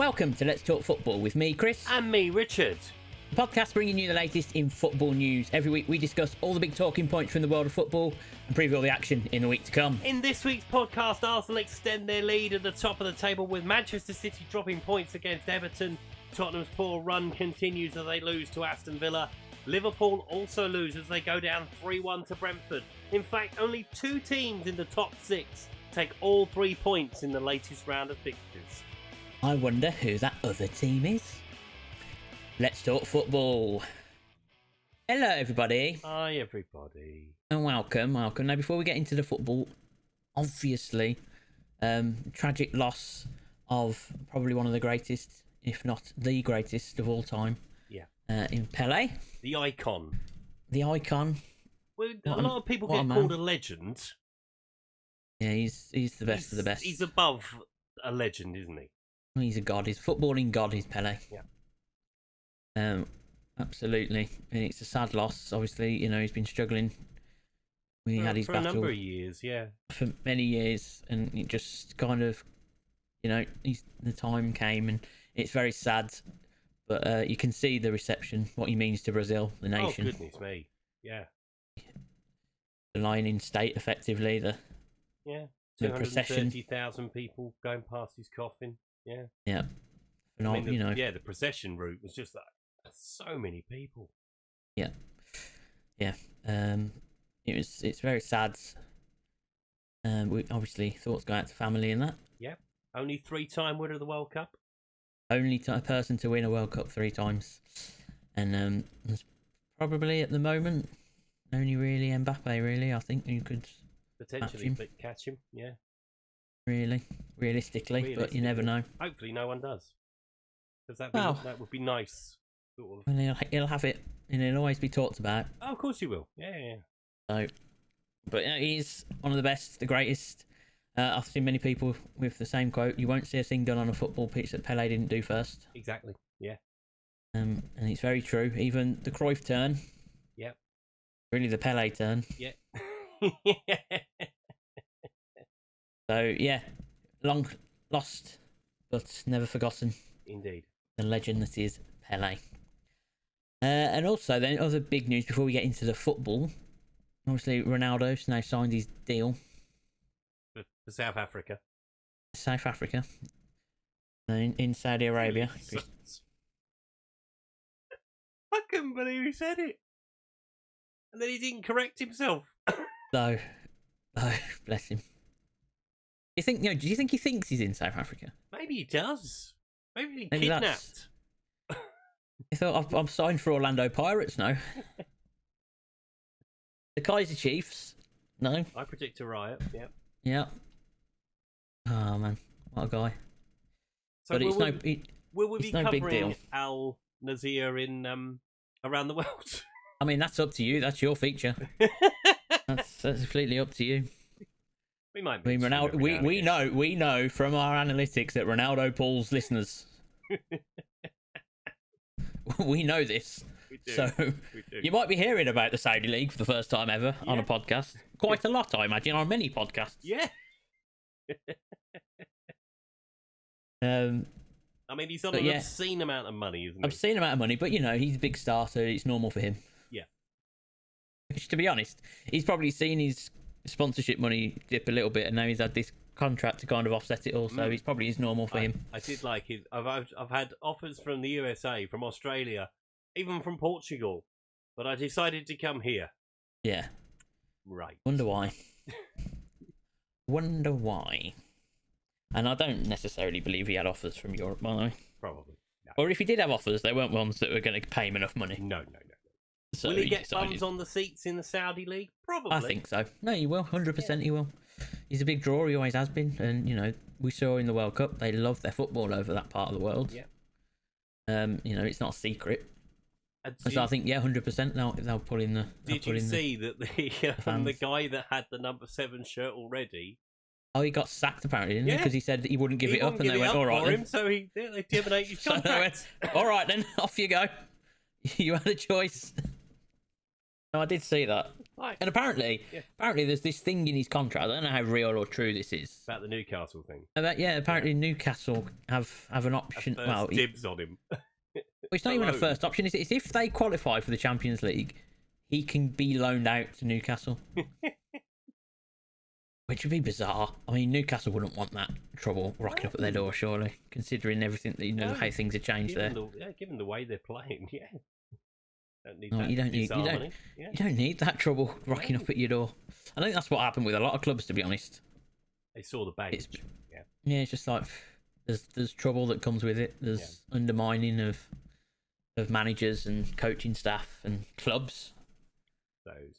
Welcome to Let's Talk Football with me, Chris. And me, Richard. The podcast bringing you the latest in football news. Every week we discuss all the big talking points from the world of football and preview all the action in the week to come. In this week's podcast, Arsenal extend their lead at the top of the table with Manchester City dropping points against Everton. Tottenham's poor run continues as they lose to Aston Villa. Liverpool also lose as they go down 3-1 to Brentford. In fact, only two teams in the top six take all 3 points in the latest round of fixtures. I wonder who that other team is. Let's talk football. Hello, everybody. Hi, everybody. And welcome. Now, before we get into the football, obviously, tragic loss of probably one of the greatest, if not the greatest of all time. Yeah. In Pele. The icon. The icon. Well, a lot of people get called a legend. Yeah, he's the best of the best. He's above a legend, isn't he? He's a god. He's a footballing god. He's Pele. Yeah. Absolutely. And it's a sad loss. Obviously, you know, he's been struggling. We had his battle for a number of years, yeah. For many years, and it just kind of, you know, the time came, and it's very sad. But you can see the reception, what he means to Brazil, the nation. Oh, goodness me. Yeah. The Lion State, effectively. The procession. 230,000 people going past his coffin. Yeah. Yeah. I mean, the procession route was just like so many people. Yeah. Yeah. It's very sad. We obviously thoughts go out to family and that. Yeah. Only 3-time winner of the World Cup. Only person to win a World Cup 3 times. And there's probably at the moment only really Mbappe, really, I think, who could potentially catch him. Yeah. Realistically, but you never know. Hopefully no one does. Because that would be nice. Sort of. And he'll have it, and he'll always be talked about. Oh, of course he will. Yeah. So, but he's one of the best, the greatest. I've seen many people with the same quote: "You won't see a thing done on a football pitch that Pele didn't do first." Exactly. Yeah. And it's very true. Even the Cruyff turn. Yep. Really, the Pele turn. Yeah. So yeah, long lost, but never forgotten. Indeed. The legend that is Pele. And also then other big news before we get into the football. Obviously Ronaldo's now signed his deal. For South Africa. South Africa. In Saudi Arabia. I couldn't believe he said it. And then he didn't correct himself. No. Oh, bless him. Do you think he thinks he's in South Africa? Maybe he does. Maybe he kidnapped. I thought I'm signed for Orlando Pirates now. The Kaiser Chiefs. No. I predict a riot. Yeah. Yeah. Oh man, what a guy. So but will we be no covering big deal. Al Nazir in around the world? I mean, that's up to you. That's your feature. that's completely up to you. We might. I mean, Ronaldo. We know from our analytics that Ronaldo pulls listeners. We know this. We do. So we do. You might be hearing about the Saudi League for the first time ever on a podcast. Quite a lot, I imagine, on many podcasts. Yeah. I mean, he's on an obscene amount of money, isn't he? Obscene amount of money, but you know, he's a big star, so it's normal for him. Yeah. Which, to be honest, he's probably seen his sponsorship money dip a little bit, and now he's had this contract to kind of offset it all, so it's probably normal for him. I did like his. I've had offers from the USA, from Australia, even from Portugal, but I decided to come here. Yeah. Right. Wonder why. Wonder why. And I don't necessarily believe he had offers from Europe, by the way. Probably. No. Or if he did have offers, they weren't ones that were going to pay him enough money. No. So will he get bums on the seats in the Saudi League? Probably. I think so. No, he will. 100% he will. He's a big draw. He always has been. And, you know, we saw in the World Cup, they love their football over that part of the world. Yeah. You know, it's not a secret. So I think, 100% they'll pull in the... Did you see that the guy that had the number 7 shirt already... Oh, he got sacked apparently, didn't he? Because he said that he wouldn't give it up, and they went, all right then. So they terminated his contract. So they went, all right then, off you go. You had a choice. No, I did see that. Like, And apparently there's this thing in his contract. I don't know how real or true this is. about the Newcastle thing. Apparently Newcastle have an option. Well, dibs on him. It's not even a first option. It's if they qualify for the Champions League, he can be loaned out to Newcastle. Which would be bizarre. I mean, Newcastle wouldn't want that trouble rocking up at their door, surely, considering everything that how things have changed there. Given the way they're playing, yeah. You don't need that trouble rocking up at your door. I think that's what happened with a lot of clubs, to be honest. They saw the bait. Yeah, it's just like there's trouble that comes with it. There's undermining of managers and coaching staff and clubs.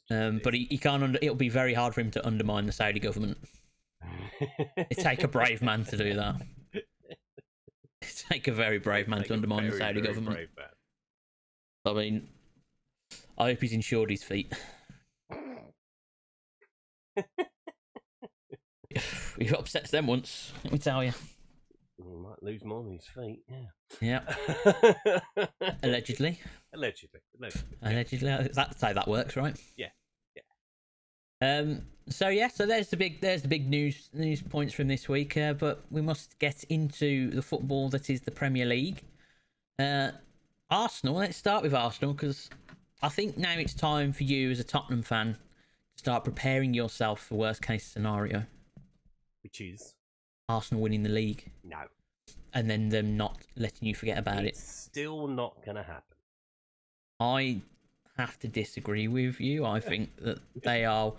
But he can't. It'll be very hard for him to undermine the Saudi government. It take a brave man to do that. It take a very brave man to undermine the Saudi government. I mean, I hope he's insured his feet. He upsets them once, let me tell you. He might lose more than his feet, yeah. Allegedly. That's how that works, right? Yeah. So there's the big news points from this week. But we must get into the football that is the Premier League. Arsenal. Let's start with Arsenal, because I think now it's time for you as a Tottenham fan to start preparing yourself for worst case scenario, which is Arsenal winning the league. No. And then them not letting you forget about it. It's still not going to happen. I have to disagree with you. I think that they are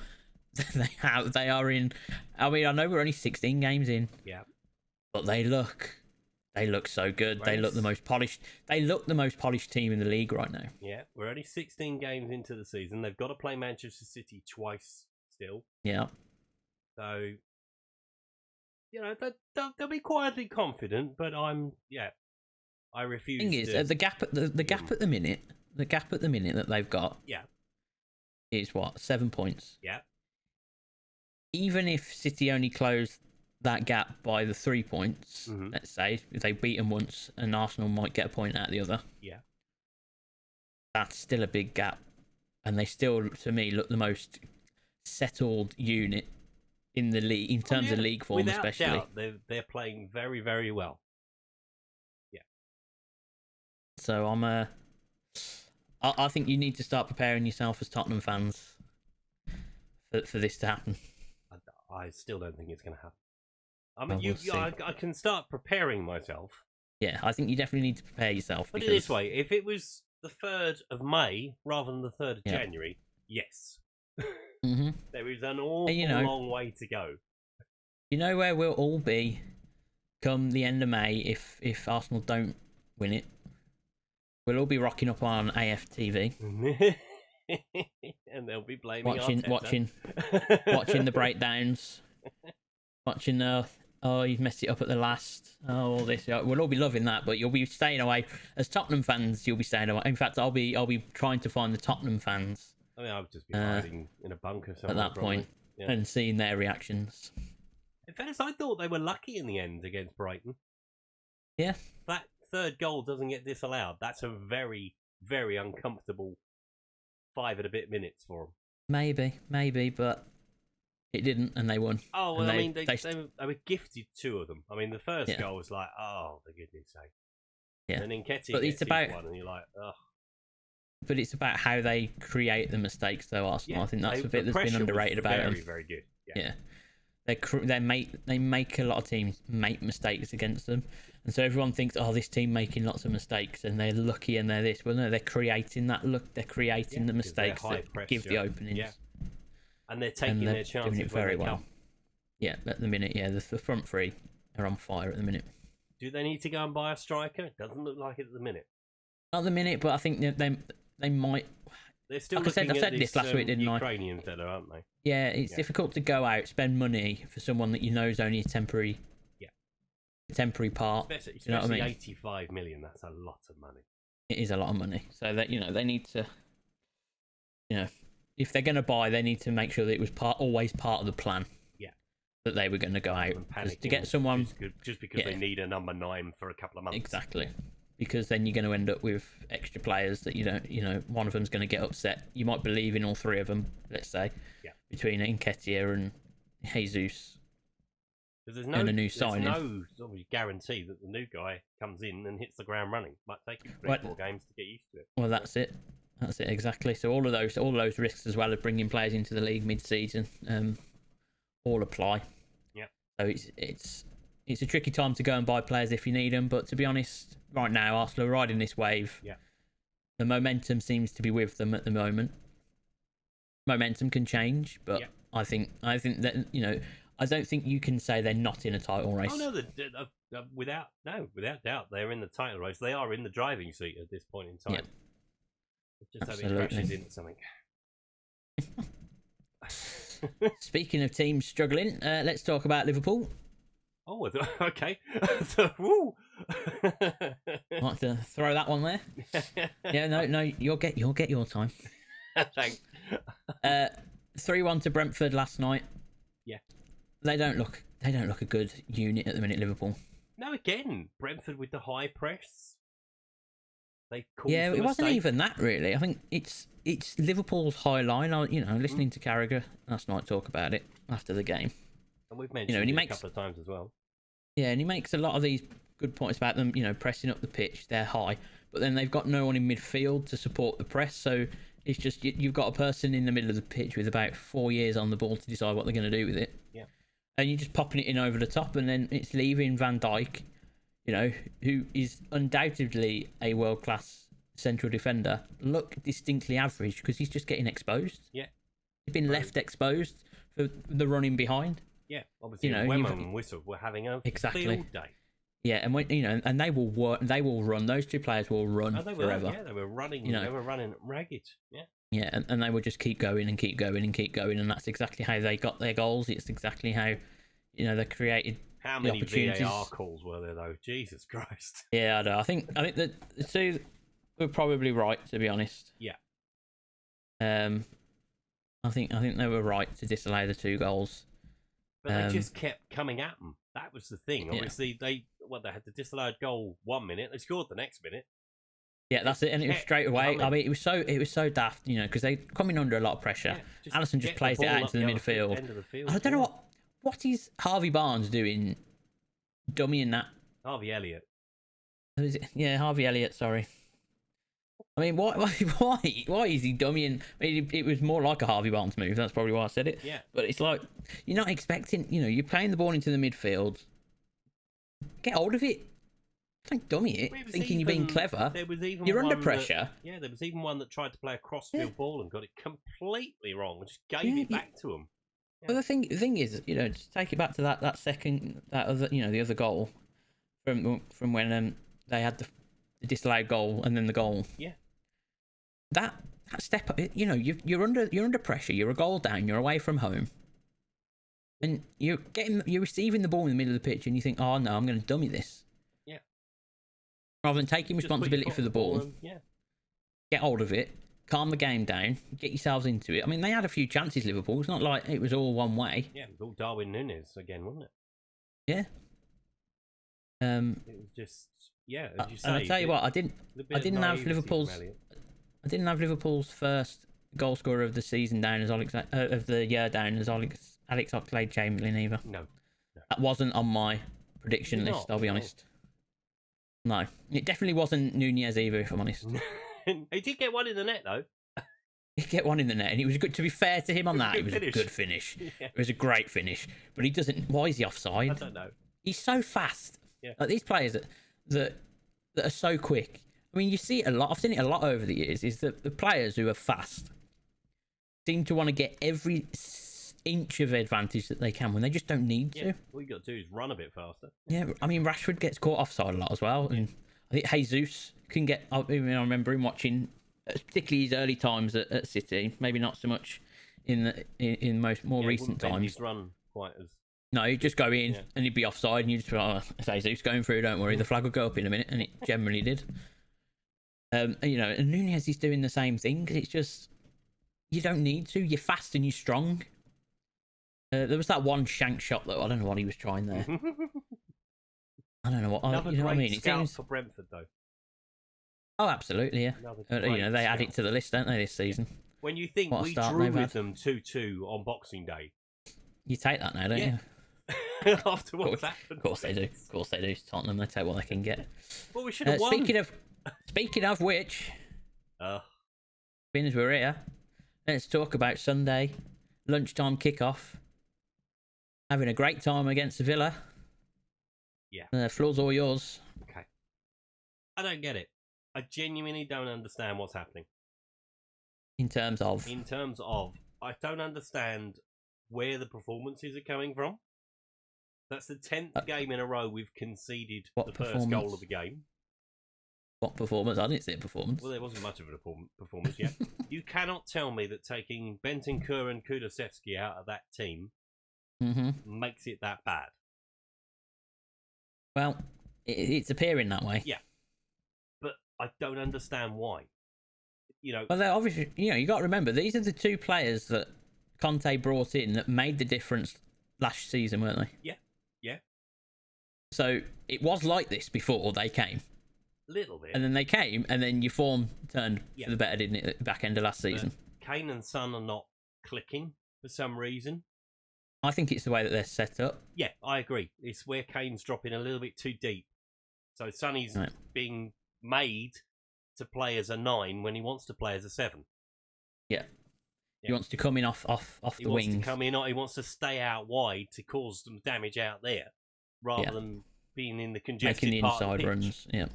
in. I mean, I know we're only 16 games in. Yeah. But they look so good. They look the most polished. They look the most polished team in the league right now. Yeah, we're only 16 games into the season. They've got to play Manchester City twice still. Yeah. So, they'll be quietly confident, but I refuse. Thing is, the gap at the minute that they've got, is what, 7 points. Yeah. Even if City only close that gap by the 3 points, let's say, if they beat them once, and Arsenal might get a point out of the other. Yeah. That's still a big gap, and they still, to me, look the most settled unit in the league in terms of league form. Without especially doubt, they're playing very, very well. Yeah. So I think you need to start preparing yourself as Tottenham fans for this to happen. I still don't think it's going to happen. I mean, I can start preparing myself. Yeah, I think you definitely need to prepare yourself. Put it this way: if it was the 3rd of May rather than the 3rd of January, yes. There is an awful long way to go. You know where we'll all be come the end of May if Arsenal don't win it? We'll all be rocking up on AF TV. And they'll be blaming watching the breakdowns, watching you've messed it up at the last, all this. We'll all be loving that, but you'll be staying away as Tottenham fans. You'll be staying away. In fact, I'll be trying to find the Tottenham fans. I mean, I'll just be hiding in a bunker somewhere at that point and seeing their reactions. In fairness, I thought they were lucky in the end against Brighton. Yeah, that 3rd goal doesn't get disallowed. That's a very, very uncomfortable 5 and a bit minutes for them. Maybe, but it didn't, and they won. Oh, well, I mean, they were gifted 2 of them. I mean, the first goal was like, oh, for goodness sake. Yeah. And then Nketiah gets one, and you're like, ugh. But it's about how they create the mistakes, though, Arsenal. I think that's a bit that's been underrated about them. Very, very good. Yeah. They make a lot of teams make mistakes against them, and so everyone thinks, oh, this team making lots of mistakes and they're lucky and they're this. Well, no, they're creating that look. They're creating the mistakes that give the openings. Yeah. And they're taking their chances doing it very well. Yeah, at the minute, the front three are on fire at the minute. Do they need to go and buy a striker? It doesn't look like it at the minute. Not at the minute, but I think they might. They're still like I said this last week, didn't Ukrainian fella, aren't they? Yeah, it's difficult to go out, spend money for someone that you know is only a temporary part. Especially you know what I mean? 85 million, that's a lot of money. It is a lot of money. So that they need to, if they're going to buy, they need to make sure that it was always part of the plan. Yeah. That they were going to go out to get someone just because they need a number 9 for a couple of months. Exactly. because then you're going to end up with extra players that you don't, one of them's going to get upset. You might believe in all three of them, let's say, between Nketiah and Jesus. There's and a new signing. There's no sort of guarantee that the new guy comes in and hits the ground running. Might take you 3-4 games to get used to it. Well, that's it. That's it exactly. So all of those risks, as well as bringing players into the league mid-season, all apply. Yeah. So it's a tricky time to go and buy players if you need them. But to be honest, right now Arsenal are riding this wave. Yeah. The momentum seems to be with them at the moment. Momentum can change, but I think that I don't think you can say they're not in a title race. Oh no, without doubt, they're in the title race. They are in the driving seat at this point in time. Yeah. Just having crashes into something. Speaking of teams struggling, let's talk about Liverpool. Oh, okay. Woo. I'd like to throw that one there. Yeah, no, you'll get your time. Thanks. 3-1 to Brentford last night. Yeah. They don't look a good unit at the minute, Liverpool. No, again, Brentford with the high press. They it wasn't even that really. I think it's Liverpool's high line. Listening to Carragher last night talk about it after the game. And we've mentioned it a couple of times as well. Yeah, and he makes a lot of these good points about them, pressing up the pitch. They're high, but then they've got no one in midfield to support the press. So it's just you've got a person in the middle of the pitch with about 4 years on the ball to decide what they're going to do with it. Yeah. And you're just popping it in over the top, and then it's leaving Van Dijk, who is undoubtedly a world-class central defender, look distinctly average because he's just getting exposed. Yeah. He's been left exposed for the running behind. Yeah, obviously, Wemmer and Whistle were having a field day. Yeah, and when and they will work. They will run. Those two players will run forever. Yeah, they were running. They were running ragged. Yeah. Yeah, and they would just keep going and keep going and keep going, and that's exactly how they got their goals. It's exactly how they created. How many VAR calls were there though? Jesus Christ. Yeah, I know. I think that the two were probably right, to be honest. Yeah. I think they were right to disallow the 2 goals. But they just kept coming at them. That was the thing. Obviously, they had the disallowed goal 1 minute. They scored the next minute. Yeah, that's it, and it was straight away. I mean, it was so daft, because they coming under a lot of pressure. Yeah, Allison just plays it out into the midfield. I don't know what is Harvey Barnes doing, dummying that. Harvey Elliott. Yeah, Harvey Elliott. Sorry. I mean, why is he dummying? I mean, it was more like a Harvey Barnes move. That's probably why I said it. Yeah. But it's like you're not expecting. You're playing the ball into the midfield. Get hold of it. Don't dummy it. Thinking you're being clever. You're under pressure. There was even one that tried to play a crossfield ball and got it completely wrong and just gave it back to him. Yeah. Well, the thing is, just take it back to that second, that other, the other goal from when they had the disallowed goal and then the goal. Yeah. That step up, you're under pressure. You're a goal down. You're away from home, and you're receiving the ball in the middle of the pitch, and you think, oh no, I'm going to dummy this. Yeah. Rather than taking responsibility for the ball, get hold of it, calm the game down, get yourselves into it. I mean, they had a few chances, Liverpool. It's not like it was all one way. Yeah, it was all Darwin Núñez again, wasn't it? Yeah. It was just as you say. And I tell you what, I didn't have Liverpool's first goal scorer of the season down as of the year down as Alex Oxlade-Chamberlain either. No. That wasn't on my prediction list. I'll be honest. No, it definitely wasn't Núñez either, if I'm honest. He did get one in the net though. He get one in the net, and it was good. To be fair to him on that, it was a good finish. Yeah. It was a great finish, but he doesn't. Why is he offside? I don't know. He's so fast. Yeah. Like these players that are so quick. I mean, you see it a lot. I've seen it a lot over the years. Is that the players who are fast seem to want to get every inch of advantage that they can when they just don't need to. All you got to do is run a bit faster. Yeah, I mean Rashford gets caught offside a lot as well, and I think Jesus can get. I remember him watching, particularly his early times at City. Maybe not so much in more recent times. He's run quite as. No, he'd just go in and he'd be offside, and you'd just be like, "Oh, Jesus going through. Don't worry, the flag will go up in a minute," and it generally did. And Núñez is doing the same thing. It's just you don't need to. You're fast and you're strong. There was that one shank shot though. I don't know what he was trying there. I don't know what. Another you know great what I mean? scout for Brentford though. Oh, absolutely, yeah. They add it to the list, don't they, this season? When you think we drew with them 2-2 on Boxing Day. You take that now, don't you? After what's happened. Of course they do. Of course they do. Tottenham, they take what they can get. Well, we should have won. Speaking of which, being as we're here, let's talk about Sunday lunchtime kickoff. Having a great time against Villa. Yeah. Floor's all yours. Okay. I don't get it. I genuinely don't understand what's happening. In terms of, I don't understand where the performances are coming from. That's the 10th game in a row we've conceded the first goal of the game. What performance? I didn't see a performance. Well, there wasn't much of a performance yet. You cannot tell me that taking Bentancur and Kulusevski out of that team makes it that bad. Well, it's appearing that way. Yeah. But I don't understand why. Well, they're obviously, you got to remember, these are the two players that Conte brought in that made the difference last season, weren't they? Yeah. Yeah. So it was like this before they came. A little bit. And then they came, and then your form turned for the better, didn't it, at the back end of last season? But Kane and Son are not clicking for some reason. I think it's the way that they're set up. Yeah, I agree. It's where Kane's dropping a little bit too deep. So Sonny's being made to play as a 9 when he wants to play as a 7. Yeah. He wants to come in off the wings. He wants to come in, he wants to stay out wide to cause some damage out there, rather than being in the congested making the part inside of the pitch. runs. Yeah.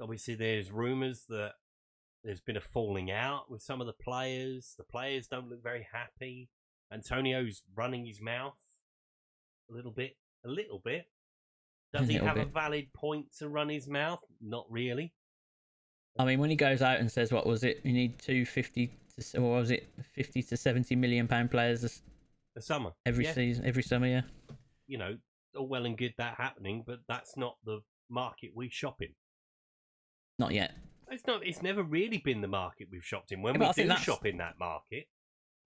Obviously there's rumours that there's been a falling out with some of the players. The players don't look very happy. Antonio's running his mouth a little bit. Does he have a valid point to run his mouth? Not really. I mean, when he goes out and says, what was it? You need 50 to 70 million pound players a summer. Every season, every summer, yeah. All well and good that happening, but that's not the market we shop in. Not yet. It's never really been the market we've shopped in. When we do shop in that market,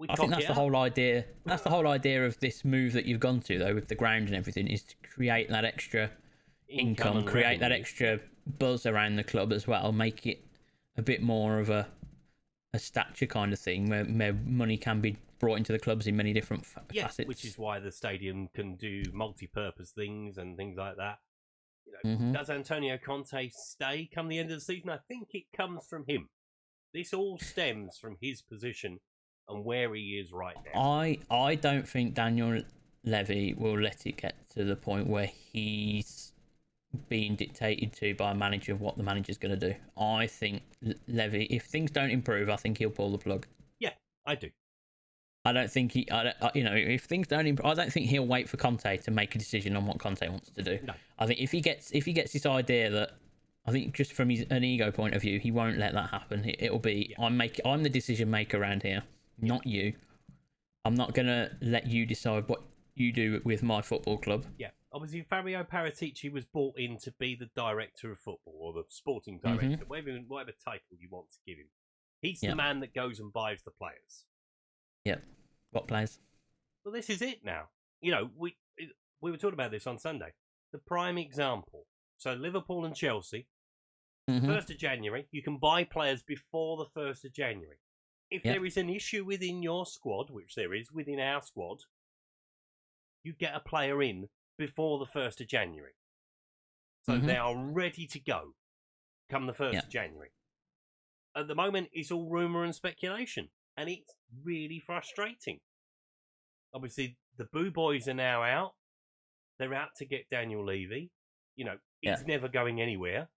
I think that's the whole idea. That's the whole idea of this move that you've gone to, though, with the ground and everything, is to create that extra income, create that extra buzz around the club as well, make it a bit more of a stature kind of thing, where money can be brought into the clubs in many different facets. Which is why the stadium can do multi-purpose things and things like that. Does Antonio Conte stay come the end of the season? I think it comes from him. This all stems from his position and where he is right now. I don't think Daniel Levy will let it get to the point where he's being dictated to by a manager of what the manager's going to do. I think Levy, if things don't improve, I think he'll pull the plug. Yeah, I do. I don't think if things don't improve, I don't think he'll wait for Conte to make a decision on what Conte wants to do. No. I think if he gets this idea that, I think just from an ego point of view, he won't let that happen. It'll be, I'm the decision maker around here, not you. I'm not going to let you decide what you do with my football club. Yeah. Obviously, Fabio Paratici was brought in to be the director of football, or the sporting director, whatever title you want to give him. He's the man that goes and buys the players. Yeah. What players? Well, this is it now. We were talking about this on Sunday. The prime example. So Liverpool and Chelsea, 1st of January, you can buy players before the 1st of January. If there is an issue within your squad, which there is within our squad, you get a player in before the 1st of January. So they are ready to go come the 1st of January. At the moment, it's all rumour and speculation, and it's really frustrating. Obviously, the Boo Boys are now out. They're out to get Daniel Levy. He's never going anywhere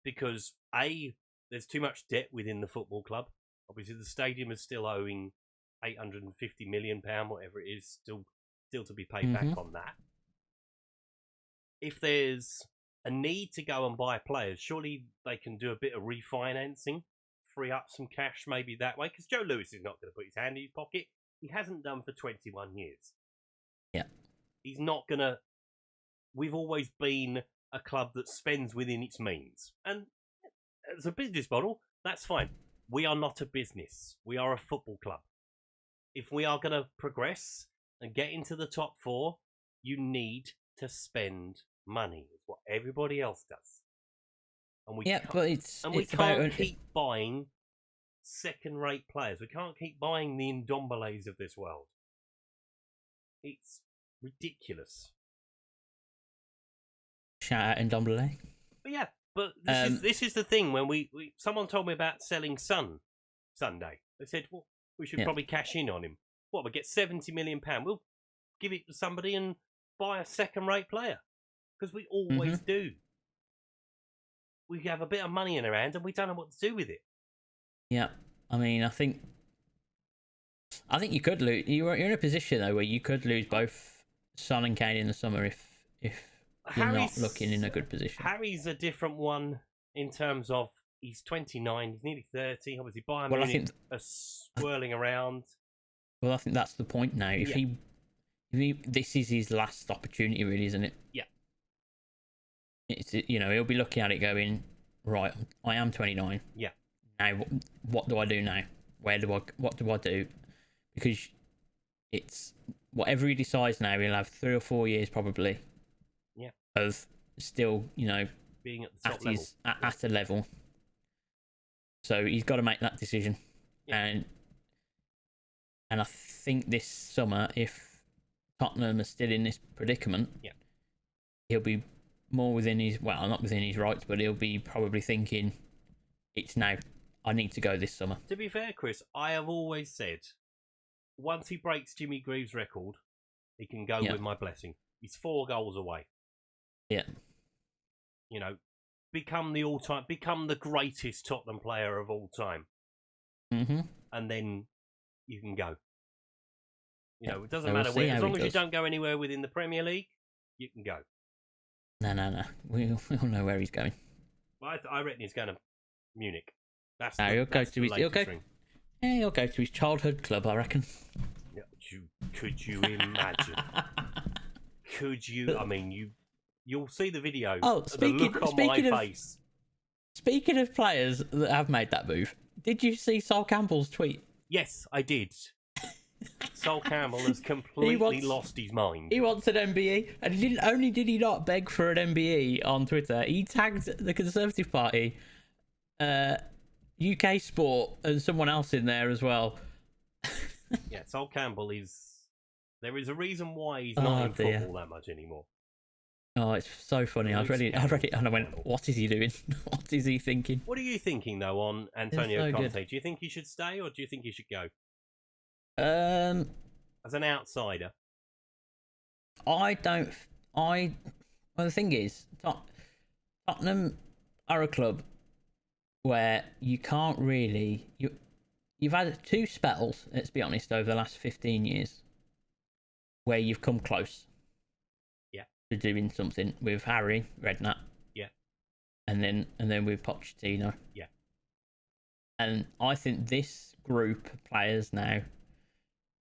because, A, there's too much debt within the football club. Obviously, the stadium is still owing £850 million, whatever it is, still to be paid back on that. If there's a need to go and buy players, surely they can do a bit of refinancing, free up some cash maybe that way, because Joe Lewis is not going to put his hand in his pocket. He hasn't done for 21 years. Yeah. He's not going to... We've always been a club that spends within its means. And as a business model, that's fine. We are not a business. We are a football club. If we are going to progress and get into the top 4, you need to spend money, is what everybody else does. And we but it's can't about keep buying second-rate players. We can't keep buying the Ndombeles of this world. It's ridiculous. Shout out Ndombele. But yeah, but this is the thing. When someone told me about selling Son Sunday. They said, well, we should probably cash in on him. What, we get £70 million? We'll give it to somebody and buy a second-rate player. Because we always do. We have a bit of money in our hands and we don't know what to do with it. Yeah, I mean, I think you could lose. You're in a position though where you could lose both Son and Kane in the summer if you're not looking in a good position. Harry's a different one in terms of he's 29, he's nearly 30. Obviously, Bayern Munich are swirling around. Well, I think that's the point now. If he this is his last opportunity, really, isn't it? Yeah. It's he'll be looking at it going, right, I am 29. Yeah. Now what do I do now? What do I do? Because it's whatever he decides now, he'll have 3 or 4 years probably. Yeah. Of still, being at the top level. At a level. So he's got to make that decision. Yeah. And I think this summer, if Tottenham are still in this predicament, he'll be more within his, well, not within his rights, but he'll be probably thinking, it's now, I need to go this summer. To be fair, Chris, I have always said, once he breaks Jimmy Greaves' record, he can go with my blessing. He's 4 goals away. Yeah. Become the greatest Tottenham player of all time. Mm-hmm. And then you can go. It doesn't matter where. As long as you don't go anywhere within the Premier League, you can go. No. We all know where he's going. I reckon he's going to Munich. He'll go to his childhood club, I reckon. Yeah, could you imagine? Could you? I mean, you'll see the video. Oh, the look on my face. Speaking of players that have made that move, did you see Sol Campbell's tweet? Yes, I did. Sol Campbell has completely lost his mind. He wants an MBE, and did he not beg for an MBE on Twitter, he tagged the Conservative Party, UK Sport, and someone else in there as well. Yeah, Sol Campbell there is a reason why he's not in football that much anymore. Oh, it's so funny. I read it and I went, what is he doing? What is he thinking? What are you thinking, though, on Antonio Conte? Good. Do you think he should stay, or do you think he should go? As an outsider. Well, the thing is, Tottenham are a club where you can't really... You've had 2 spells, let's be honest, over the last 15 years where you've come close. To doing something with Harry Redknapp, and then with Pochettino, and I think this group of players now,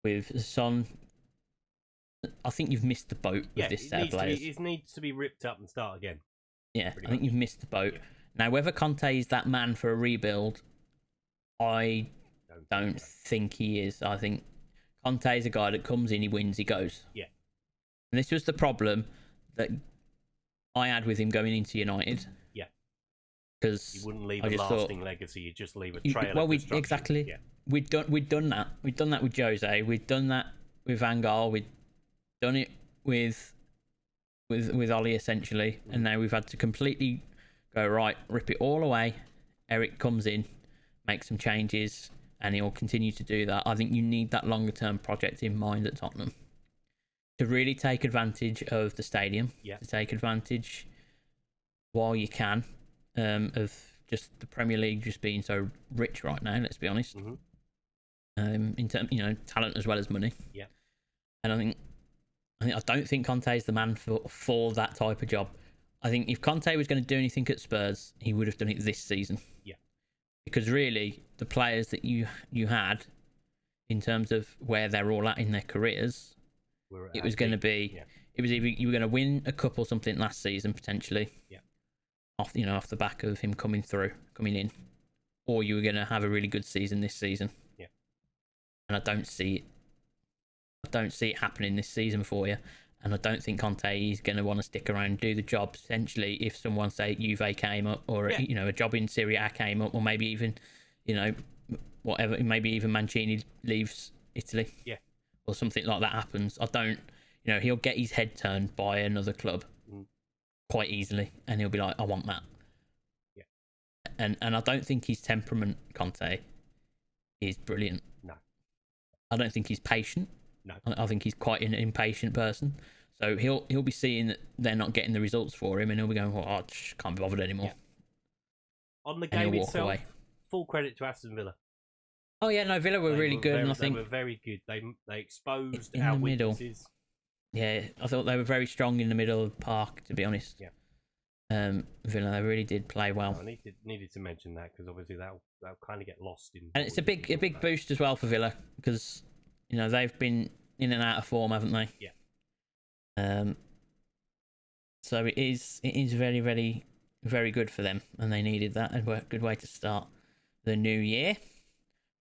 with Son, I think you've missed the boat with this set of players. It needs to be ripped up and start again. Yeah, I think you've missed the boat. Now, whether Conte is that man for a rebuild, I don't think he is. I think Conte is a guy that comes in, he wins, he goes. Yeah. And this was the problem that I had with him going into United. Yeah. Because you wouldn't leave a lasting legacy, you'd just leave a trail of destruction. Exactly. Yeah. We'd done that. We'd done that with Jose. We'd done that with Van Gaal. We'd done it with Ollie, essentially. And now we've had to completely go, right, rip it all away. Eric comes in, makes some changes, and he'll continue to do that. I think you need that longer term project in mind at Tottenham to really take advantage of the stadium, to take advantage while you can of just the Premier League just being so rich right now, let's be honest. In terms, talent as well as money. Yeah. And I don't think Conte is the man for that type of job. I think if Conte was going to do anything at Spurs, he would have done it this season. Yeah. Because really, the players that you had, in terms of where they're all at in their careers, it was going to be. Yeah. It was either you were going to win a cup or something last season potentially. Yeah. Off the back of him coming in, or you were going to have a really good season this season. Yeah. And I don't see it happening this season for you. and I don't think Conte is going to want to stick around and do the job. Essentially, if someone say Juve came up, or a job in Serie A came up, or maybe even whatever, maybe even Mancini leaves Italy, or something like that happens. I don't, he'll get his head turned by another club quite easily, and he'll be like, I want that. And I don't think his temperament, Conte, is brilliant. No. I don't think he's patient. No. I think he's quite an impatient person. So he'll be seeing that they're not getting the results for him, and he'll be going, "Oh, I just can't be bothered anymore." Yeah. On the game itself, full credit to Aston Villa. Oh yeah, no, Villa were really good, and I think they were very good. They exposed our weaknesses. Yeah, I thought they were very strong in the middle of the park, to be honest. Yeah. Villa, they really did play well. I needed to mention that because obviously that'll kind of get lost in. And it's a big boost as well for Villa because they've been in and out of form, haven't they? Yeah. So it is very, very, very good for them, and they needed that. A good way to start the new year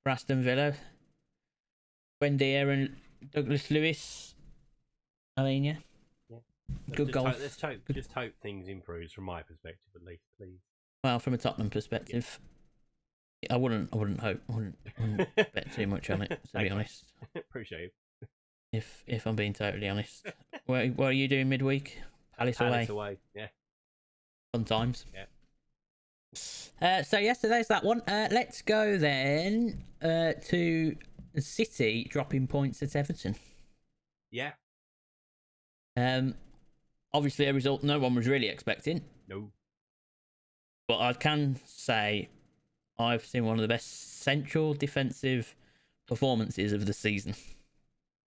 for Aston Villa. Buendia and Douglas Lewis, Alenia. Good goal. Just hope things improves from my perspective, at least, please. Well, from a Tottenham perspective, I wouldn't bet too much on it, to be honest. Appreciate it. If I'm being totally honest, what are you doing midweek? Palace away. Yeah. Fun times. Yeah. So there's that one. Let's go then to City dropping points at Everton. Yeah. Obviously a result no one was really expecting. No. But I can say I've seen one of the best central defensive performances of the season.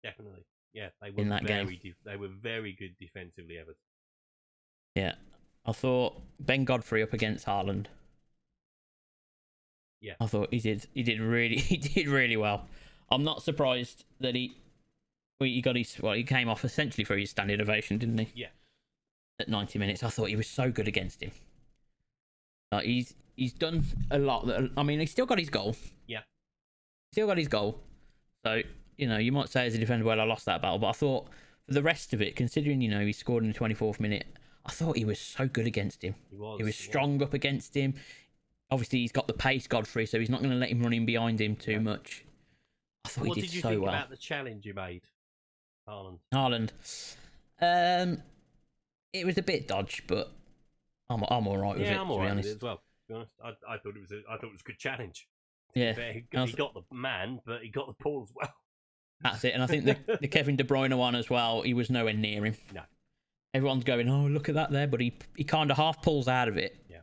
Definitely. Yeah, they were in that game. They were very good defensively, Everton. Yeah. I thought Ben Godfrey up against Haaland. Yeah. I thought he did really well. I'm not surprised that he came off essentially for his standing ovation, didn't he? Yeah. At 90 minutes. I thought he was so good against him. He's done a lot. He's still got his goal. Yeah. Still got his goal. So, you might say as a defender, well, I lost that battle. But I thought for the rest of it, considering, he scored in the 24th minute, I thought he was so good against him. He was strong up against him. Obviously, he's got the pace, Godfrey, so he's not going to let him run in behind him too much. I thought he did so well. What did you think about the challenge you made, Haaland? It was a bit dodge, but I'm all right with it. I'm all right with it as well. To be honest, I thought it was a good challenge. Yeah, he got the man, but he got the ball as well. That's it, and I think the Kevin De Bruyne one as well. He was nowhere near him. No, everyone's going, oh, look at that there, but he kind of half pulls out of it. Yeah,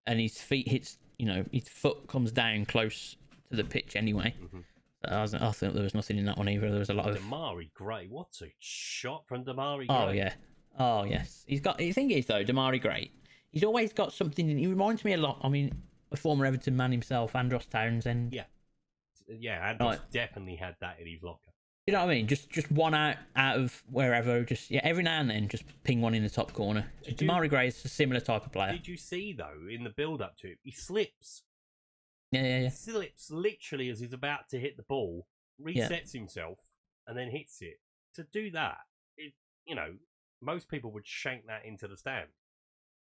and his feet hits. His foot comes down close to the pitch anyway. Mm-hmm. I think there was nothing in that one either. There was a lot of Damari Gray. What a shot from Damari Gray! Oh yeah. Oh yes, he's got. The thing is though, Damari Gray, he's always got something. He reminds me a lot. A former Everton man himself, Andros Townsend. Yeah, Andros definitely had that in his locker. You know what I mean? Just one out of wherever. Just every now and then, just ping one in the top corner. Damari Gray is a similar type of player. Did you see though in the build-up to it, he slips. Yeah. He slips literally as he's about to hit the ball, resets himself, and then hits it. To do that, most people would shank that into the stand.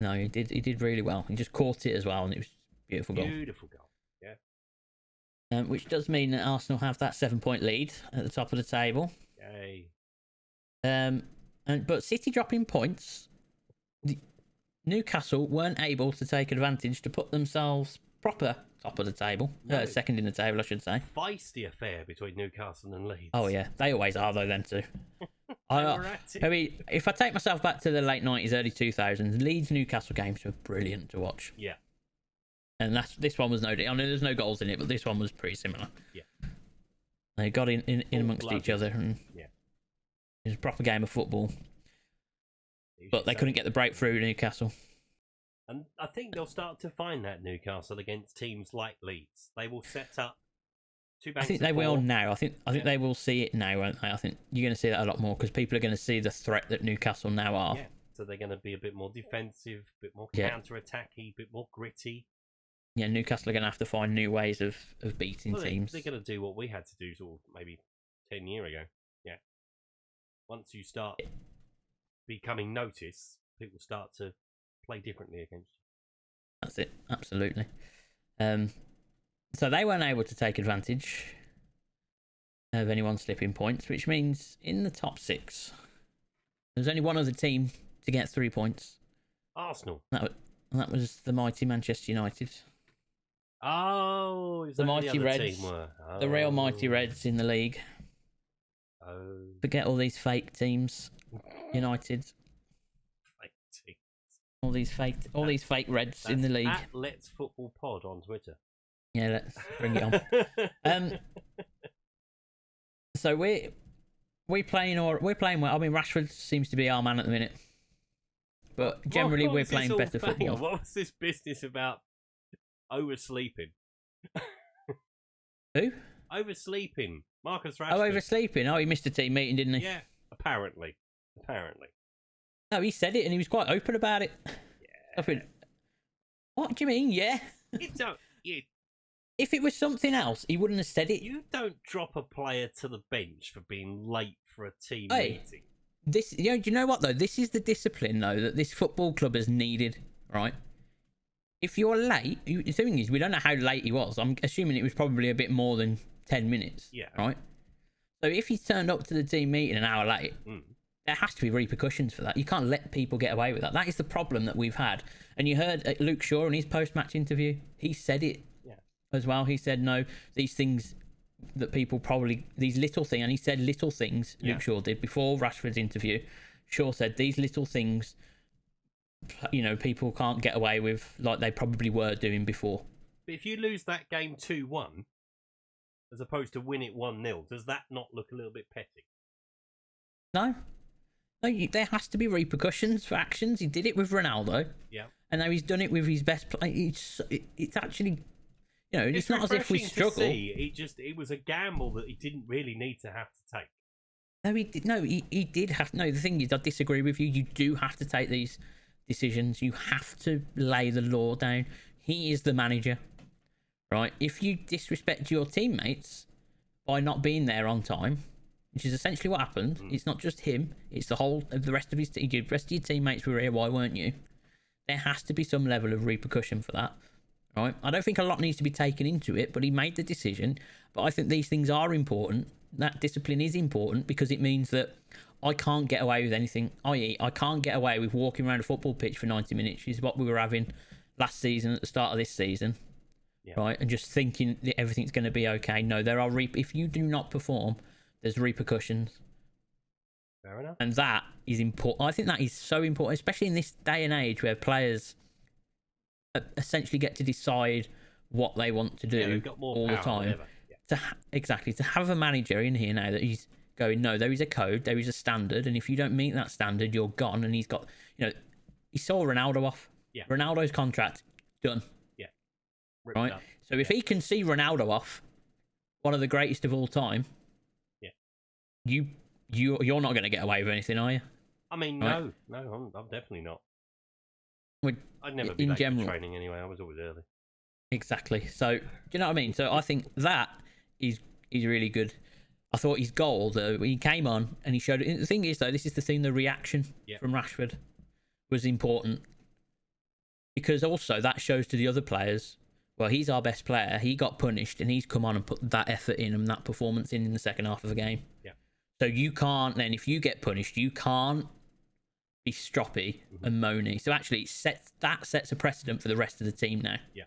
No, he did. He did really well. He just caught it as well, and it was a beautiful goal. Beautiful goal. Yeah. Which does mean that Arsenal have that 7-point lead at the top of the table. Yay. But City dropping points. Newcastle weren't able to take advantage to put themselves proper top of the table. No. Second in the table, I should say. Feisty affair between Newcastle and Leeds. Oh yeah, they always are though. Them two. If I take myself back to the late 90s, early 2000s, Leeds Newcastle games were brilliant to watch. Yeah. And this one was there's no goals in it, but this one was pretty similar. Yeah. They got in amongst each other, and it was a proper game of football. But they couldn't get the breakthrough, Newcastle. And I think they'll start to find that Newcastle against teams like Leeds. They will set up two banks. I think they will now. I think they will see it now, won't they? I think you're going to see that a lot more because people are going to see the threat that Newcastle now are. Yeah. So they're going to be a bit more defensive, a bit more counter-attacky, a bit more gritty. Yeah, Newcastle are going to have to find new ways of beating teams. They're going to do what we had to do sort of maybe 10 years ago. Yeah. Once you start becoming noticed, people start to play differently against you. That's it, absolutely. So they weren't able to take advantage of anyone slipping points, which means in the top 6, there's only one other team to get 3 points. Arsenal. That was the mighty Manchester United. Oh, is that the mighty the Reds, team were? Oh. the real mighty Reds in the league. Oh. Forget all these fake teams. United. Fake teams. All these fake Reds in the league. At Let's Football Pod on Twitter. Yeah, let's bring it on. So we're playing well. I mean, Rashford seems to be our man at the minute, but generally we're playing better football. What was this business about oversleeping? Who? Oversleeping. Marcus Rashford. Oh, oversleeping. Oh, he missed a team meeting, didn't he? Yeah, apparently. No, he said it, and he was quite open about it. Yeah. I think, what do you mean? Yeah. If it was something else, he wouldn't have said it. You don't drop a player to the bench for being late for a team meeting. Do you know what though? This is the discipline though that this football club has needed, right? If you're late, the thing is, we don't know how late he was. I'm assuming it was probably a bit more than 10 minutes. Yeah. Right. So if he turned up to the team meeting an hour late, there has to be repercussions for that. You can't let people get away with that. That is the problem that we've had. And you heard Luke Shaw in his post-match interview. He said it. As well, he said no. These things that people these little things, and he said little things. Luke Shaw did before Rashford's interview. Shaw said these little things, people can't get away with like they probably were doing before. But if you lose that game 2-1, as opposed to win it 1-0, does that not look a little bit petty? No, there has to be repercussions for actions. He did it with Ronaldo. Yeah, and now he's done it with his best player. It's actually. It's not as if we struggle. It was a gamble that he didn't really need to have to take. No, he did. No, he did have. No, the thing is, I disagree with you. You do have to take these decisions. You have to lay the law down. He is the manager, right? If you disrespect your teammates by not being there on time, which is essentially what happened. It's not just him. It's the rest of his team. The rest of your teammates were here. Why weren't you? There has to be some level of repercussion for that. Right? I don't think a lot needs to be taken into it, but he made the decision. But I think these things are important. That discipline is important because it means that I can't get away with anything. I.e., I can't get away with walking around a football pitch for 90 minutes, which is what we were having last season at the start of this season. Yeah. Right? And just thinking that everything's going to be okay. No, there are if you do not perform, there's repercussions. Fair enough. And that is important. I think that is so important, especially in this day and age where players essentially get to decide what they want to do all the time. To have a manager in here now that he's going, no, there is a code, there is a standard, and if you don't meet that standard, you're gone. And he's got, he saw Ronaldo off. Yeah. Ronaldo's contract done. Yeah. Right. Up. So if he can see Ronaldo off, one of the greatest of all time, you're not going to get away with anything, are you? I mean, right? No, I'm definitely not. I'd never be late for training anyway. I was always early. Exactly. So, do you know what I mean? So I think that is really good. I thought his goal, though, when he came on and he showed it. The thing is, though, this is the thing, the reaction from Rashford was important. Because also that shows to the other players, well, he's our best player. He got punished and he's come on and put that effort in and that performance in the second half of the game. Yeah. So you can't then, if you get punished, you can't be stroppy and moany. So actually it sets a precedent for the rest of the team now. Yeah.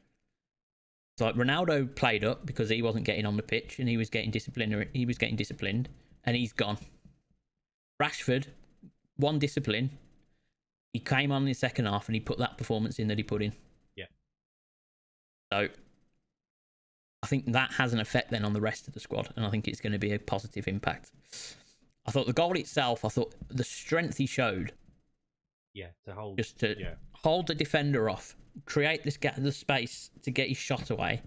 So like Ronaldo played up because he wasn't getting on the pitch and he was getting disciplined and he's gone. Rashford, one discipline. He came on in the second half and he put that performance in that he put in. Yeah. So I think that has an effect then on the rest of the squad, and I think it's going to be a positive impact. I thought the goal itself, I thought the strength he showed. Yeah, to hold. Just to hold the defender off, create the space to get his shot away,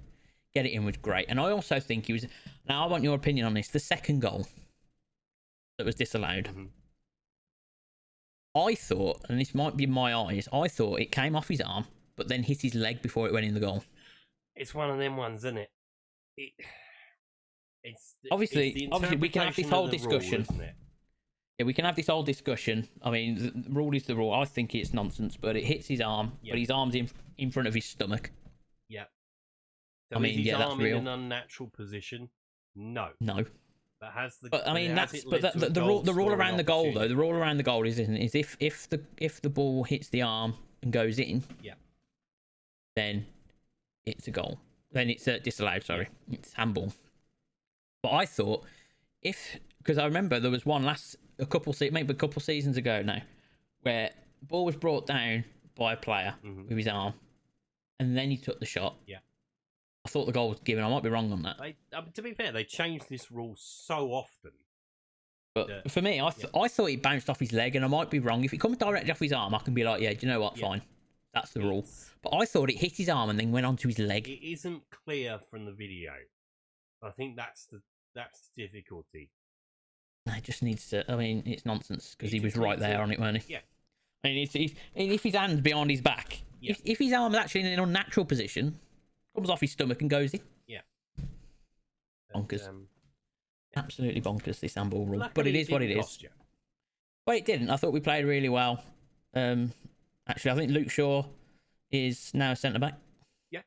get it in was great. And I also think he was. Now I want your opinion on this. The second goal that was disallowed. Mm-hmm. I thought, and this might be my eyes, I thought it came off his arm, but then hit his leg before it went in the goal. It's one of them ones, isn't it? Obviously, we can have this whole discussion. Rule, isn't it? Yeah, we can have this whole discussion. I mean, the rule is the rule. I think it's nonsense, but it hits his arm, but his arm's in front of his stomach. Yeah. So I mean, is his that's arm real. in an unnatural position? No. No. That has the. But I mean, the rule around the goal though. The rule around the goal is if the ball hits the arm and goes in, then it's a goal. Then it's disallowed. Sorry, it's handball. But I thought because I remember there was one maybe a couple seasons ago now, where the ball was brought down by a player with his arm, and then he took the shot. Yeah. I thought the goal was given. I might be wrong on that. To be fair, they changed this rule so often. But for me, I thought he bounced off his leg, and I might be wrong. If it comes directly off his arm, I can be like, yeah, do you know what? Fine. That's the rule. But I thought it hit his arm and then went onto his leg. It isn't clear from the video. I think that's the difficulty. It just needs to. I mean, it's nonsense because he was right there on it, weren't he? Yeah. I mean, if his hand's behind his back, if his arm is actually in an unnatural position, comes off his stomach and goes in. Yeah. Bonkers. Absolutely bonkers, this handball rule. Luckily, but it is what it is. But it didn't. I thought we played really well. Actually, I think Luke Shaw is now a centre back. Yeah.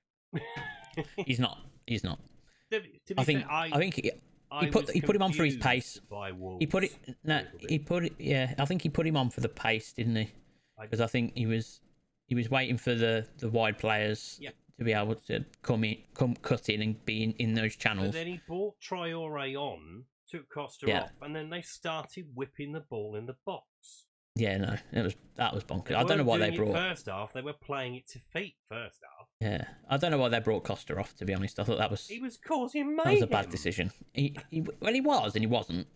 He's not. To be I think he put him on for his pace. He put it. No, he put it. Yeah, I think he put him on for the pace, didn't he? Because I think he was waiting for the wide players to be able to come cut in and be in those channels. But then he brought Traore on, took Costa off, and then they started whipping the ball in the box. Yeah, no, that was bonkers. I don't know why they brought. First half, they were playing it to feet. First half. Yeah, I don't know why they brought Costa off. To be honest, I thought he was causing mayhem. That was a bad decision. He was and he wasn't.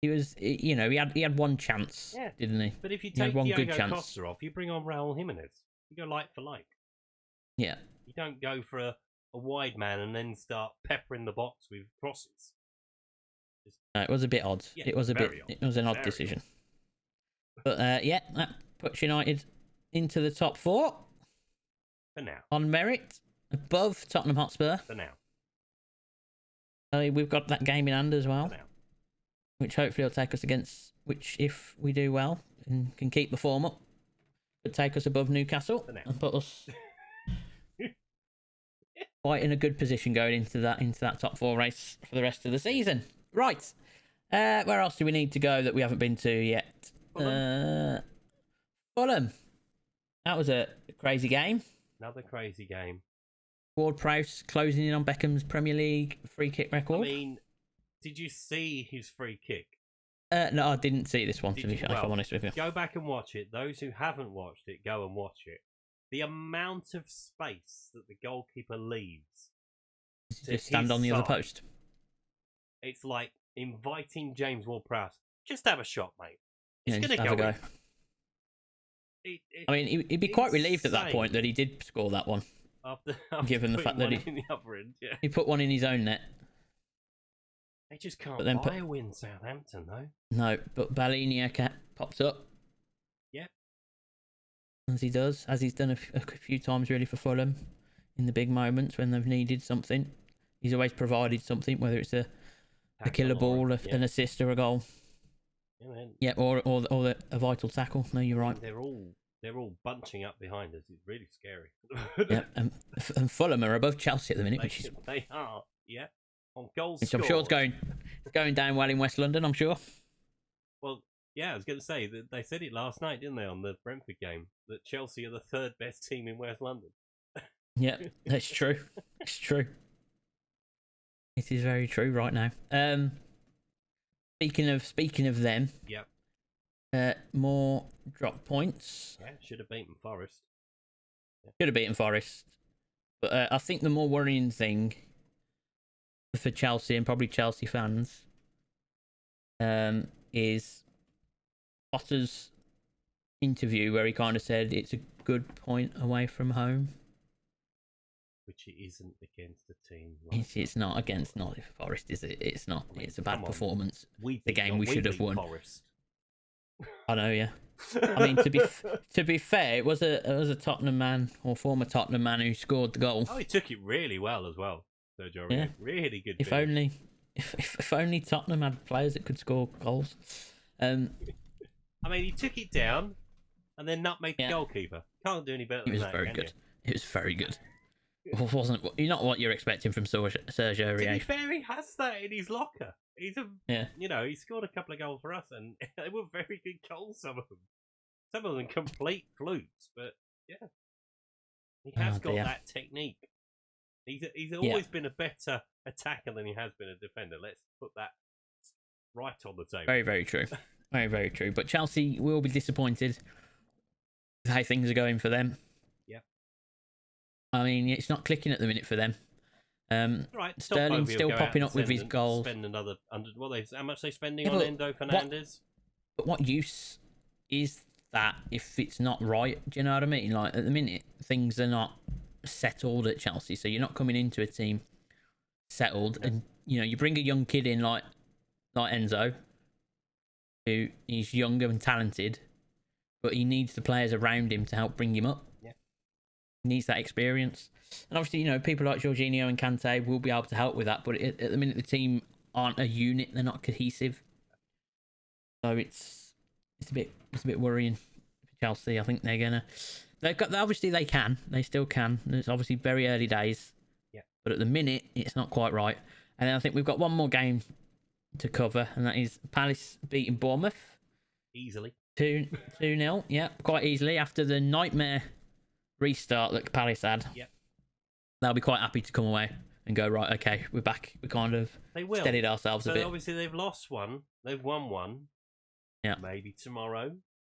He was, he had one chance, didn't he? But if you take Diego Costa off, you bring on Raul Jimenez. You go like for like. Yeah. You don't go for a wide man and then start peppering the box with crosses. No, it was a bit odd. Yeah, it was an odd decision. But that puts United into the top four. For now. On merit, above Tottenham Hotspur. For now. We've got that game in hand as well. For now. Which hopefully will take us which if we do well and can keep the form up, would take us above Newcastle and put us quite in a good position going into that top four race for the rest of the season. Right. Where else do we need to go that we haven't been to yet? Fulham. That was a crazy game. Another crazy game. Ward-Prowse closing in on Beckham's Premier League free kick record. I mean, did you see his free kick? No, I didn't see this one, if I'm honest with you. Go back and watch it. Those who haven't watched it, go and watch it. The amount of space that the goalkeeper leaves to stand on the other post. It's like inviting James Ward-Prowse. Just have a shot, mate. It's going to go in. I mean, he'd be quite relieved at that point that he did score that one. After given the fact that in the upper end, he put one in his own net. They just can't buy a win, Southampton, though. No, but Baliniak pops up. Yeah. As he does, as he's done a few times really for Fulham in the big moments when they've needed something. He's always provided something, whether it's a killer ball, an assist, or a goal. Yeah, or a vital tackle. No, you're right. They're all bunching up behind us. It's really scary. Yeah, and Fulham are above Chelsea at the minute, they are. Yeah, on goals. Which I'm sure it's going down well in West London. I'm sure. Well, yeah, I was going to say that they said it last night, didn't they, on the Brentford game, that Chelsea are the third best team in West London. Yeah, that's true. It's true. It is very true right now. Speaking of them. Yep. More drop points. Yeah, should have beaten Forest. Yeah. Should have beaten Forest. But I think the more worrying thing for Chelsea and probably Chelsea fans is Potter's interview where he kind of said it's a good point away from home. Which it isn't against a team. It's not against Nottingham Forest, is it? It's not. I mean, it's a bad performance. The game we should have won. Forest. I know, yeah. I mean, to be fair, it was a Tottenham man or former Tottenham man who scored the goal. Oh, he took it really well as well. Sergio Aurier. Really good. If only Tottenham had players that could score goals. I mean, he took it down and then nutmegged the goalkeeper. Can't do any better than that. It was very good. It was very good. Wasn't not what you're expecting from Sergio Aurier. To be fair, he has that in his locker. He's he scored a couple of goals for us, and they were very good goals. Some of them complete flukes, but yeah, he has got that technique. He's always been a better attacker than he has been a defender. Let's put that right on the table. Very, very true. Very, very true. But Chelsea will be disappointed with how things are going for them. Yeah. I mean, it's not clicking at the minute for them. Right, Sterling's still popping up with his goals. Spend another 100. How much are they spending on Endo Fernandez? But what use is that if it's not right? Do you know what I mean? Like at the minute, things are not settled at Chelsea, so you're not coming into a team settled, and you bring a young kid in like Enzo, who is younger and talented, but he needs the players around him to help bring him up. Yeah, he needs that experience. And obviously, people like Jorginho and Kante will be able to help with that. But at the minute, the team aren't a unit; they're not cohesive. So it's a bit worrying for Chelsea. I think obviously they can. They still can. It's obviously very early days. Yeah. But at the minute, it's not quite right. And then I think we've got one more game to cover, and that is Palace beating Bournemouth easily 2-0. Yeah, quite easily after the nightmare restart that Palace had. Yeah. They'll be quite happy to come away and go, right, okay, we're back. We kind of steadied ourselves a bit. Obviously, they've lost one. They've won one. Yeah. Maybe tomorrow.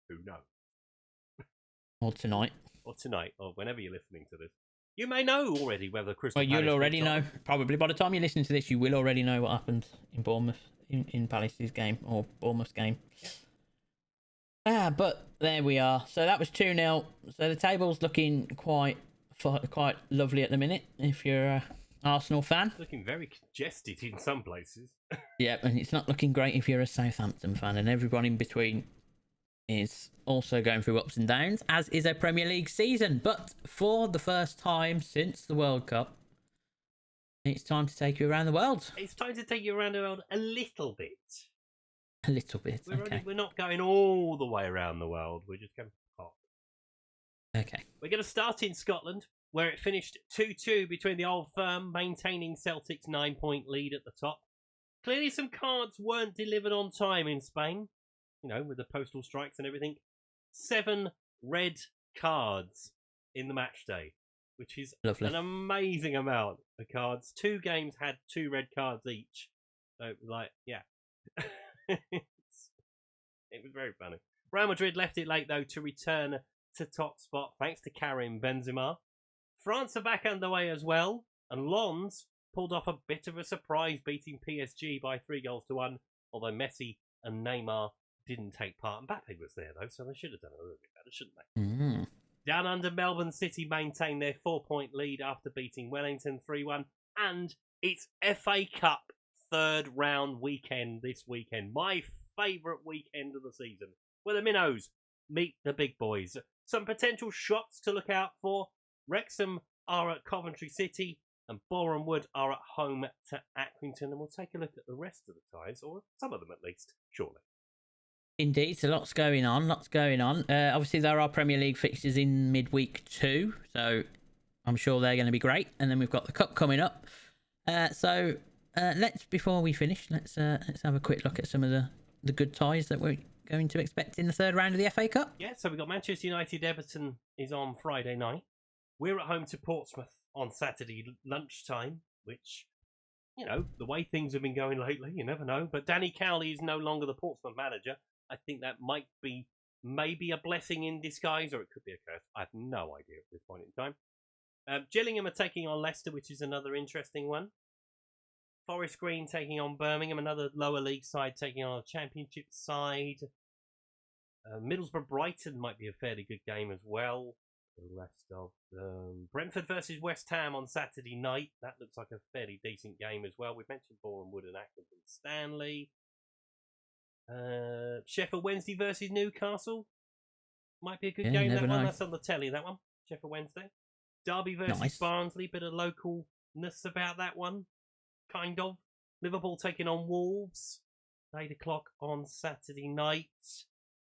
Who knows? Or tonight. Or whenever you're listening to this. You may know already whether Crystal Palace... Well, you'll already know. Probably by the time you listen to this, you will already know what happened in Bournemouth, in Palace's game, or Bournemouth's game. But there we are. So that was 2-0. So the table's looking quite lovely at the minute, if you're an Arsenal fan. Looking very congested in some places. Yeah, and it's not looking great if you're a Southampton fan, and everyone in between is also going through ups and downs, as is a Premier League season. But for the first time since the World Cup, it's time to take you around the world. It's time to take you around the world a little bit. A little bit, okay. We're not going all the way around the world. We're just going pop. Okay. We're going to start in Scotland, where it finished 2-2 between the Old Firm, maintaining Celtic's 9-point lead at the top. Clearly some cards weren't delivered on time in Spain, with the postal strikes and everything. 7 red cards in the match day, which is lovely. An amazing amount of cards. 2 games had 2 red cards each. So it was like, yeah. It was very funny. Real Madrid left it late, though, to return to top spot, thanks to Karim Benzema. France are back underway as well, and Lens pulled off a bit of a surprise, beating PSG by 3-1, although Messi and Neymar didn't take part. Mbappe was there, though, so they should have done a little bit better, shouldn't they? Mm-hmm. Down under, Melbourne City maintained their 4-point lead after beating Wellington 3-1, and it's FA Cup third round weekend this weekend. My favourite weekend of the season, where the Minnows meet the big boys. Some potential shocks to look out for. Wrexham are at Coventry City, and Boreham Wood are at home to Accrington. And we'll take a look at the rest of the ties, or some of them at least, shortly. Indeed, so lots going on. Obviously, there are Premier League fixtures in midweek too, so I'm sure they're going to be great. And then we've got the Cup coming up. Before we finish, let's have a quick look at some of the good ties that we're going to expect in the third round of the FA Cup. Yeah, so we've got Manchester United. Everton is on Friday night. We're at home to Portsmouth on Saturday lunchtime, which, the way things have been going lately, you never know. But Danny Cowley is no longer the Portsmouth manager. I think that might be maybe a blessing in disguise, or it could be a curse. I have no idea at this point in time. Gillingham are taking on Leicester, which is another interesting one. Forest Green taking on Birmingham, another lower league side taking on a championship side. Middlesbrough Brighton might be a fairly good game as well. The rest of them. Brentford versus West Ham on Saturday night. That looks like a fairly decent game as well. We've mentioned Boreham Wood and Accrington Stanley. Sheffield Wednesday versus Newcastle. Might be a good game, that one. That's on the telly, that one. Sheffield Wednesday. Derby versus Barnsley. Bit of localness about that one. Kind of. Liverpool taking on Wolves. 8 o'clock on Saturday night.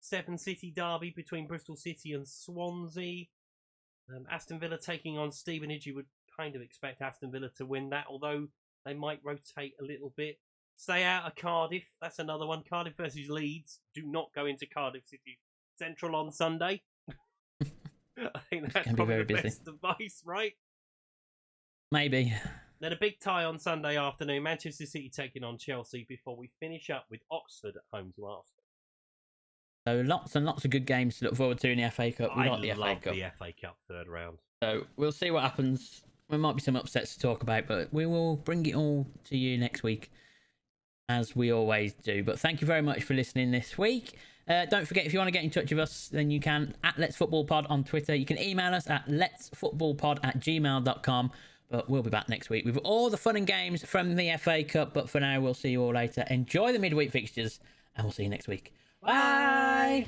7 City derby between Bristol City and Swansea. Aston Villa taking on Stevenage. You would kind of expect Aston Villa to win that, although they might rotate a little bit. Stay out of Cardiff. That's another one. Cardiff versus Leeds. Do not go into Cardiff City Central on Sunday. I think that's probably the best advice, right? Maybe. Then a big tie on Sunday afternoon. Manchester City taking on Chelsea before we finish up with Oxford at home to Arsenal. So lots and lots of good games to look forward to in the FA Cup. I love the FA Cup third round. So we'll see what happens. There might be some upsets to talk about, but we will bring it all to you next week, as we always do. But thank you very much for listening this week. Don't forget, if you want to get in touch with us, then you can at Let's Football Pod on Twitter. You can email us at letsfootballpod@gmail.com. But we'll be back next week with all the fun and games from the FA Cup. But for now, we'll see you all later. Enjoy the midweek fixtures, and we'll see you next week. Bye!